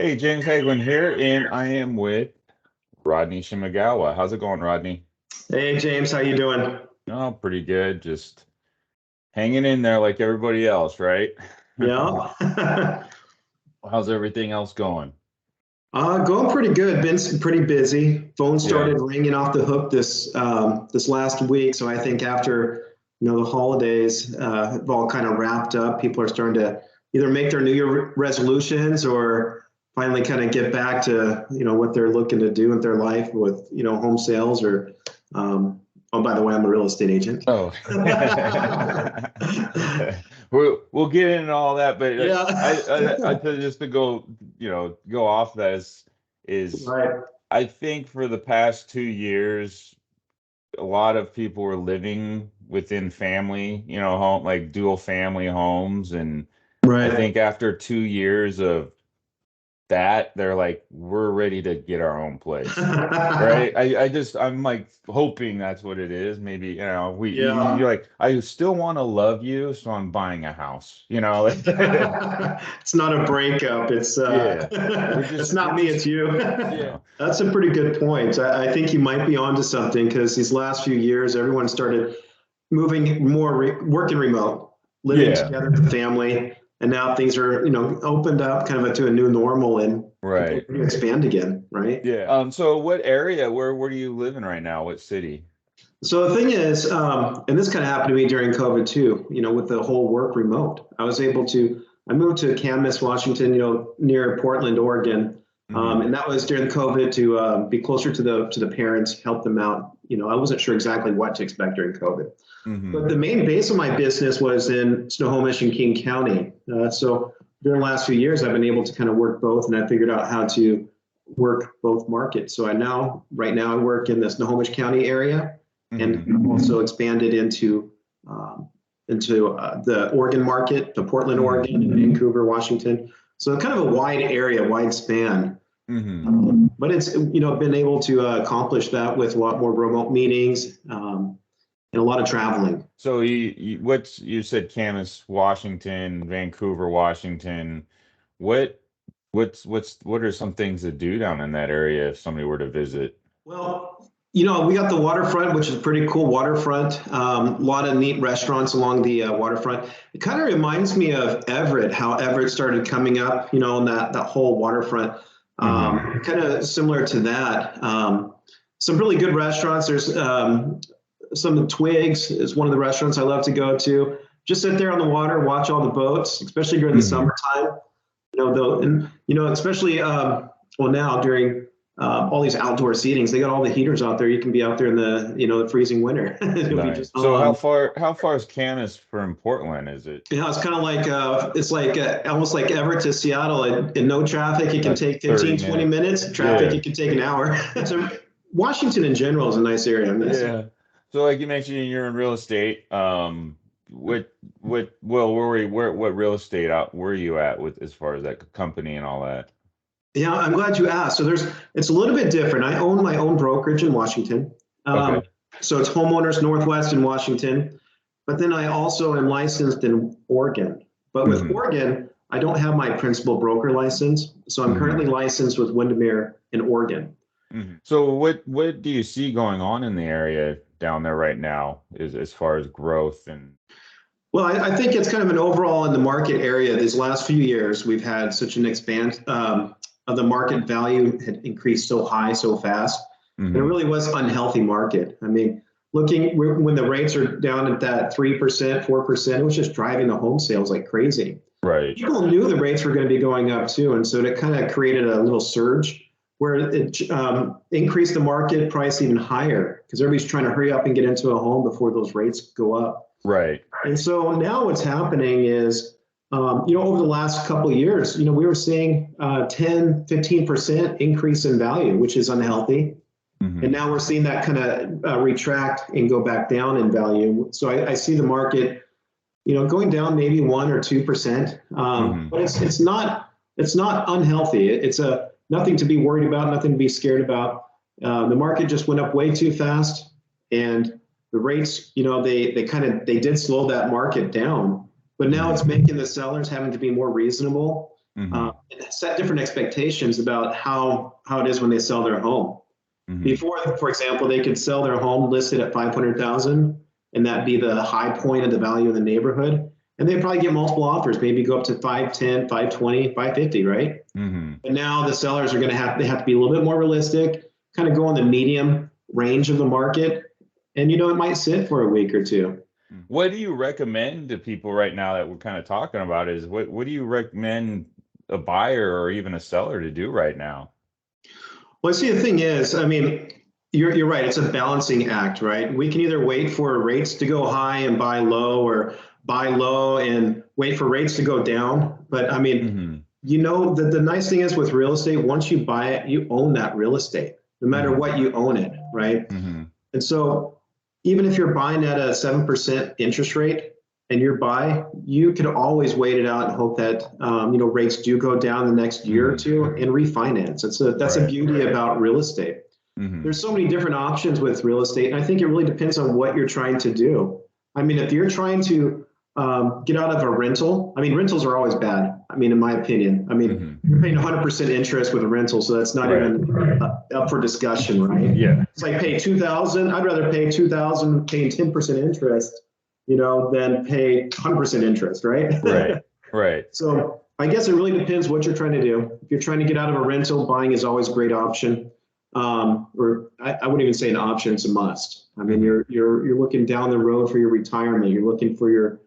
Hey, James Hagglund here, and I am with Rodney Shimogawa. How's it going, Rodney? Hey James, how you doing? Oh, pretty good. Just hanging in there like everybody else, right? Yeah. How's everything else going? Going pretty good. Been pretty busy. Phone Yeah. started ringing off the hook this last week. So I think after the holidays have all kind of wrapped up, people are starting to either make their New Year resolutions or finally kind of get back to what they're looking to do with their life with home sales or oh, by the way, I'm a real estate agent. Oh, we'll get into all that, but I Yeah. just to go, go off that is Right. I think for the past 2 years, a lot of people were living within family, home like dual family homes, and I Right. think after 2 years of that, they're like, we're ready to get our own place. Right. I'm like hoping that's what it is. Maybe, you're Yeah. like, I still want to love you, so I'm buying a house, It's not a breakup. It's Yeah. We're it's just not we're me, just it's you. yeah. That's a pretty good point. I think you might be onto something because these last few years, everyone started moving more, working remote, living Yeah. together as a family, and now things are, opened up kind of to a new normal, and people Right. are going to expand again, right? Yeah. So what area, where do you live in right now? What city? So the thing is, and this kind of happened to me during COVID too, with the whole work remote. I moved to Camas, Washington, near Portland, Oregon. Hmm. And that was during COVID to be closer to the parents, help them out. I wasn't sure exactly what to expect during COVID. But Hmm. the main base of my business was in Snohomish and King County. So during the last few years, I've been able to kind of work both, and I figured out how to work both markets. So right now, I work in the Snohomish County area, and Hmm. also expanded um, into the Oregon market, the Portland, Hmm. Oregon, and Vancouver, Washington. So kind of a wide area, wide span. Hmm. But it's been able to accomplish that with a lot more remote meetings and a lot of traveling. So you said Camas, Washington, Vancouver, Washington. What what are some things to do down in that area if somebody were to visit? Well, we got the waterfront, which is a pretty cool waterfront. A lot of neat restaurants along the waterfront. It kind of reminds me of Everett, how Everett started coming up, and that whole waterfront. Hmm. Kind of similar to that. Some really good restaurants. There's some Twigs is one of the restaurants I love to go to. Just sit there on the water, watch all the boats, especially during the Hmm. summertime. Especially well now during all these outdoor seatings, they got all the heaters out there. You can be out there in the freezing winter. It'll be Nice. just So how far is Camas from Portland? Is it it's kind of like it's like almost like Everett to Seattle, and no traffic. It can like take 30 15, 20 minutes? minutes. Traffic, Yeah. it can take an hour. So Washington in general is a nice area. Yeah. So like you mentioned you're in real estate. Well, what real estate out were you at with as far as that company and all that? Yeah, I'm glad you asked. It's a little bit different. I own my own brokerage in Washington. Um, Okay. so it's Homeowners Northwest in Washington. But then I also am licensed in Oregon. But with Hmm. Oregon, I don't have my principal broker license. So I'm Hmm. currently licensed with Windermere in Oregon. Hmm. So what do you see going on in the area down there right now is as far as growth and Well, I think it's kind of an overall in the market area. These last few years, we've had such an expand of the market value had increased so high so fast. It hmm really was unhealthy market. I mean, when the rates are down at that 3%, 4%, it was just driving the home sales like crazy. right. People knew the rates were going to be going up too, and so it kind of created a little surge where it increased the market price even higher because everybody's trying to hurry up and get into a home before those rates go up. Right. And so now what's happening is, over the last couple of years, we were seeing 10, 15% increase in value, which is unhealthy. And Hmm. now we're seeing that kind of retract and go back down in value. So I see the market, going down maybe 1 or 2%. Hmm. But it's not unhealthy. It's a nothing to be worried about, nothing to be scared about. The market just went up way too fast, and the rates, they did slow that market down. But now it's Hmm. making the sellers having to be more reasonable Mm-hmm. and set different expectations about how it is when they sell their home. Mm-hmm. Before, for example, they could sell their home listed at 500,000, and that'd be the high point of the value in the neighborhood. And they'd probably get multiple offers, maybe go up to 510, 520, 550, right? Mm-hmm. But now the sellers are going to have to be a little bit more realistic, kind of go in the medium range of the market, and it might sit for a week or two. What do you recommend to people right now that we're kind of talking about is what do you recommend a buyer or even a seller to do right now? Well, see, the thing is, I mean, you're right. It's a balancing act, right? We can either wait for rates to go high and buy low, or buy low and wait for rates to go down. But I mean, Mm-hmm. the nice thing is with real estate, once you buy it, you own that real estate. No matter Mm-hmm. what, you own it, right? Mm-hmm. And so even if you're buying at a 7% interest rate and you could always wait it out and hope that rates do go down the next year or two and refinance. That's a Right. beauty about real estate. Mm-hmm. There's so many different options with real estate, and I think it really depends on what you're trying to do. I mean, if you're trying to get out of a rental, I mean, rentals are always bad. I mean, in my opinion, you're paying 100% interest with a rental, so that's not even up for discussion, right? Yeah. It's like pay 2,000. I'd rather pay 2,000 paying 10% interest, than pay 100% interest, right? Right. Right. So I guess it really depends what you're trying to do. If you're trying to get out of a rental, buying is always a great option. Or I wouldn't even say an option; it's a must. I mean, you're looking down the road for your retirement. You're looking for your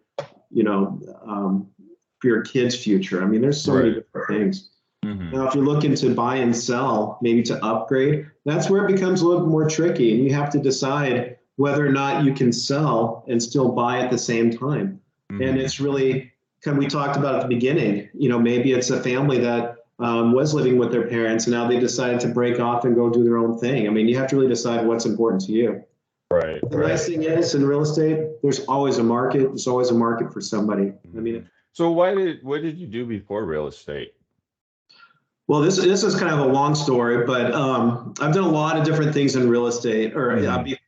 for your kids' future. I mean, there's so many different things. Mm-hmm. Now, if you're looking to buy and sell, maybe to upgrade, that's where it becomes a little more tricky. And you have to decide whether or not you can sell and still buy at the same time. Mm-hmm. And it's really, we talked about at the beginning, maybe it's a family that was living with their parents and now they decided to break off and go do their own thing. I mean, you have to really decide what's important to you. Right. The nice thing is in real estate, there's always a market. There's always a market for somebody. I mean, so what did you do before real estate? well, this is kind of a long story, but I've done a lot of different things in real estate, or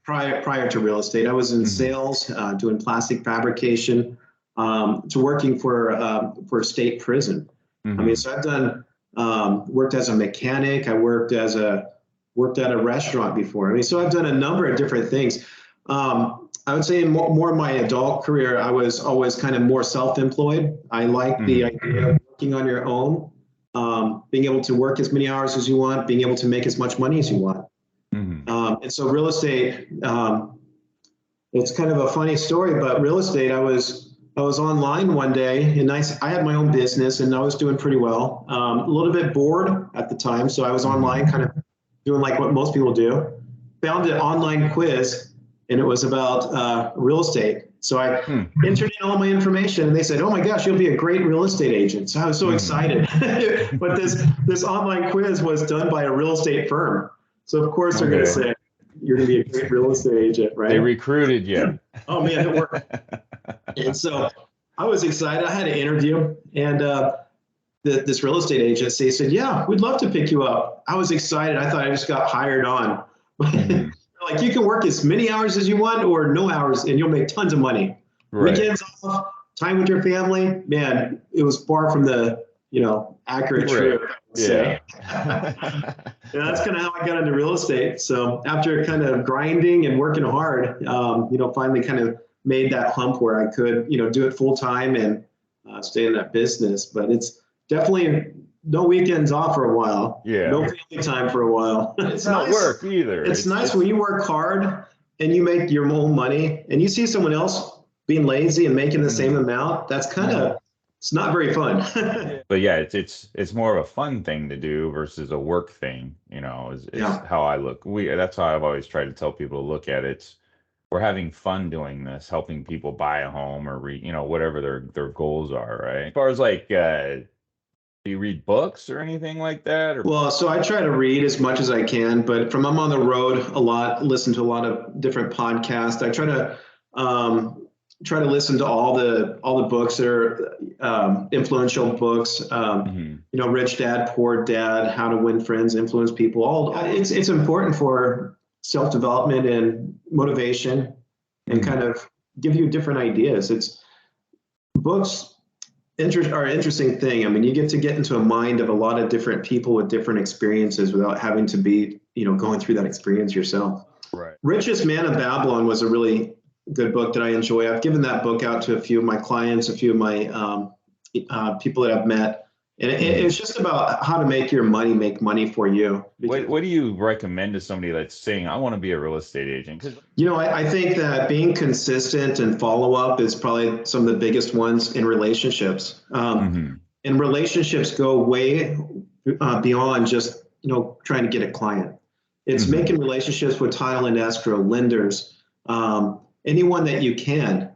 prior to real estate. I was in sales, doing plastic fabrication, to working for state prison. I mean, so I've done worked as a mechanic. I worked at a restaurant before. I mean, so I've done a number of different things. I would say in more of my adult career, I was always kind of more self-employed. I like the idea of working on your own, being able to work as many hours as you want, being able to make as much money as you want. And so real estate, it's kind of a funny story, but real estate, I was online one day and I had my own business and I was doing pretty well. A little bit bored at the time, so I was online kind of doing like what most people do. Found an online quiz and it was about real estate. So I entered in all my information and they said, "Oh my gosh, you'll be a great real estate agent." So I was so excited. But this online quiz was done by a real estate firm. So of course they're going to say, "You're going to be a great real estate agent," right? They recruited you. Oh man, it worked. And so I was excited. I had an interview and this real estate agency said, "Yeah, we'd love to pick you up." I was excited. I thought I just got hired on. Like, you can work as many hours as you want or no hours and you'll make tons of money. Right. Weekends off, time with your family, man, it was far from the, accurate truth. Yeah. That's kind of how I got into real estate. So after kind of grinding and working hard, finally kind of made that hump where I could, do it full time and stay in that business. But it's definitely no weekends off for a while. Yeah. No family time for a while. It's not nice. Work either. It's nice when you work hard and you make your own money and you see someone else being lazy and making the same amount. That's kind of, it's not very fun. But yeah, it's more of a fun thing to do versus a work thing, is how I look. That's how I've always tried to tell people to look at it. We're having fun doing this, helping people buy a home or whatever their goals are, right? As far as like do you read books or anything like that? Or? Well, so I try to read as much as I can, but I'm on the road a lot, listen to a lot of different podcasts. I try to listen to all the books that are influential books. Rich Dad, Poor Dad, How to Win Friends, Influence People. It's important for self-development and motivation, and kind of give you different ideas. It's books. interesting thing. I mean, you get to get into a mind of a lot of different people with different experiences without having to be, going through that experience yourself. Right. Richest Man of Babylon was a really good book that I enjoy. I've given that book out to a few of my clients, a few of my people that I've met. And it's just about how to make your money make money for you. What do you recommend to somebody that's saying, I want to be a real estate agent? Because I think that being consistent and follow up is probably some of the biggest ones in relationships. And relationships go way beyond just trying to get a client. It's making relationships with title and escrow, lenders, anyone that you can.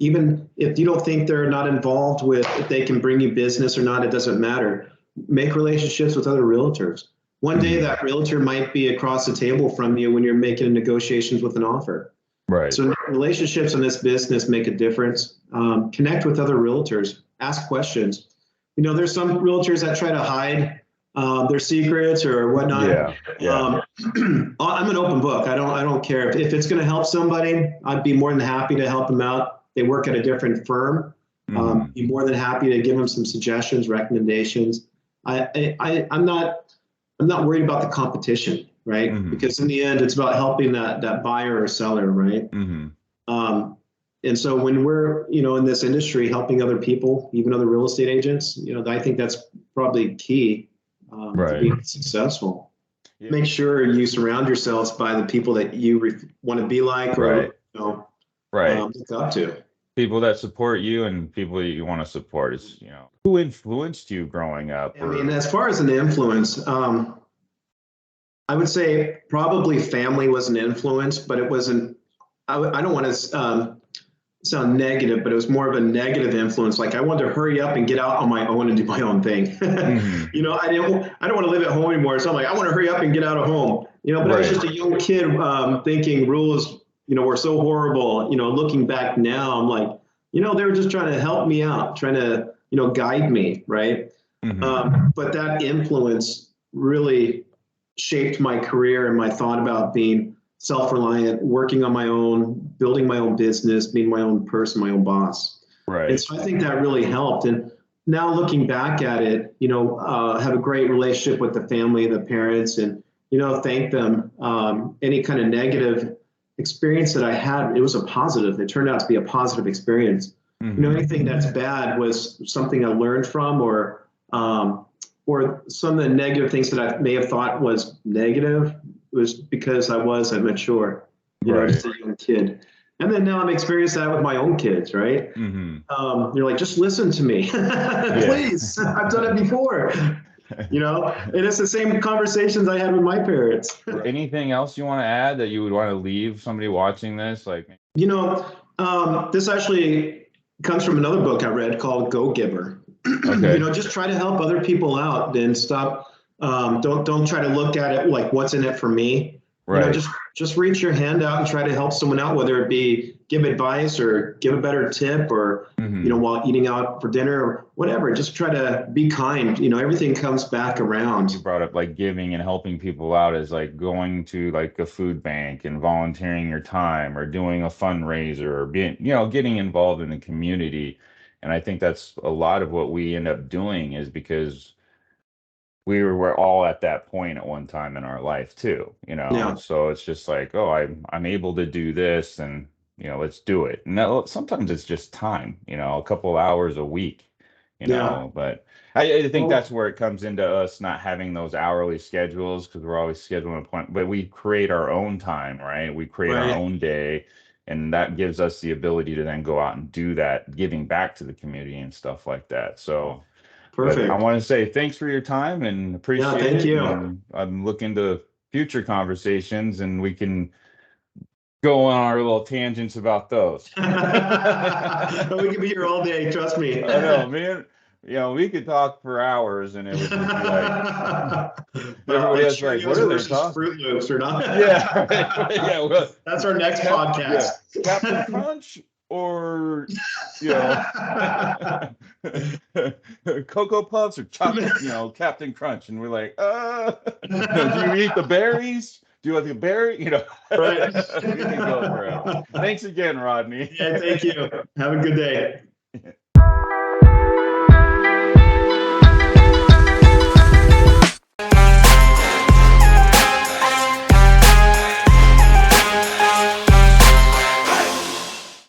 Even if you don't think they're not involved with, if they can bring you business or not, it doesn't matter. Make relationships with other realtors. One day that realtor might be across the table from you when you're making negotiations with an offer. Right. So relationships in this business make a difference. Connect with other realtors. Ask questions. There's some realtors that try to hide their secrets or whatnot. Yeah. I'm an open book. I don't care if it's going to help somebody. I'd be more than happy to help them out. They work at a different firm. Be more than happy to give them some suggestions, recommendations. I'm not worried about the competition, right? Because in the end, it's about helping that buyer or seller, right? And so when we're in this industry, helping other people, even other real estate agents, I think that's probably key to being successful. Yeah. Make sure you surround yourselves by the people that you want to be like, or look up to. People that support you and people that you want to support is, who influenced you growing up? I mean, as far as an influence, I would say probably family was an influence, but it wasn't, I don't want to sound negative, but it was more of a negative influence. Like I wanted to hurry up and get out on my own and do my own thing. I don't want to live at home anymore. So I'm like, I want to hurry up and get out of home, but I was just a young kid thinking rules were so horrible. Looking back now, I'm like, they were just trying to help me out, trying to, guide me. Right. But that influence really shaped my career and my thought about being self-reliant, working on my own, building my own business, being my own person, my own boss. Right. And so I think that really helped. And now looking back at it, have a great relationship with the family, the parents, and, thank them. Any kind of negative experience that I had, it was a positive. It turned out to be a positive experience. Anything that's bad was something I learned from, or some of the negative things that I may have thought was negative was because I was immature, just a young kid. And then now I'm experiencing that with my own kids, right? You're like, just listen to me, please. I've done it before. And it's the same conversations I had with my parents. Anything else you want to add that you would want to leave somebody watching this? This actually comes from another book I read called Go Giver. Okay. Just try to help other people out and stop. Don't try to look at it like what's in it for me. Right. Just reach your hand out and try to help someone out, whether it be give advice or give a better tip, or while eating out for dinner or whatever. Just try to be kind. Everything comes back around. You brought up like giving and helping people out as like going to like a food bank and volunteering your time, or doing a fundraiser, or being getting involved in the community. And I think that's a lot of what we end up doing, is because we're all at that point at one time in our life too, So it's just like, oh, I'm able to do this, and let's do it. And sometimes it's just time, a couple hours a week, but I think that's where it comes into us not having those hourly schedules, because we're always scheduling an appointment, but we create our own time, right? We create our own day, and that gives us the ability to then go out and do that, giving back to the community and stuff like that. So perfect. I want to say thanks for your time and appreciate it. Thank you. And I'm looking to future conversations, and we can go on our little tangents about those. We could be here all day, trust me. I know, man. We could talk for hours, and it would just be like everybody has like, what are they talking? Fruit Loops or not? Yeah, right. Yeah. Well, that's our next podcast. Yeah. Captain Crunch, or Cocoa Puffs, or chocolate, Captain Crunch, and we're like, do you eat the berries? Do you like the berry? Right. We can go forever. Thanks again, Rodney. Yeah, thank you. Have a good day.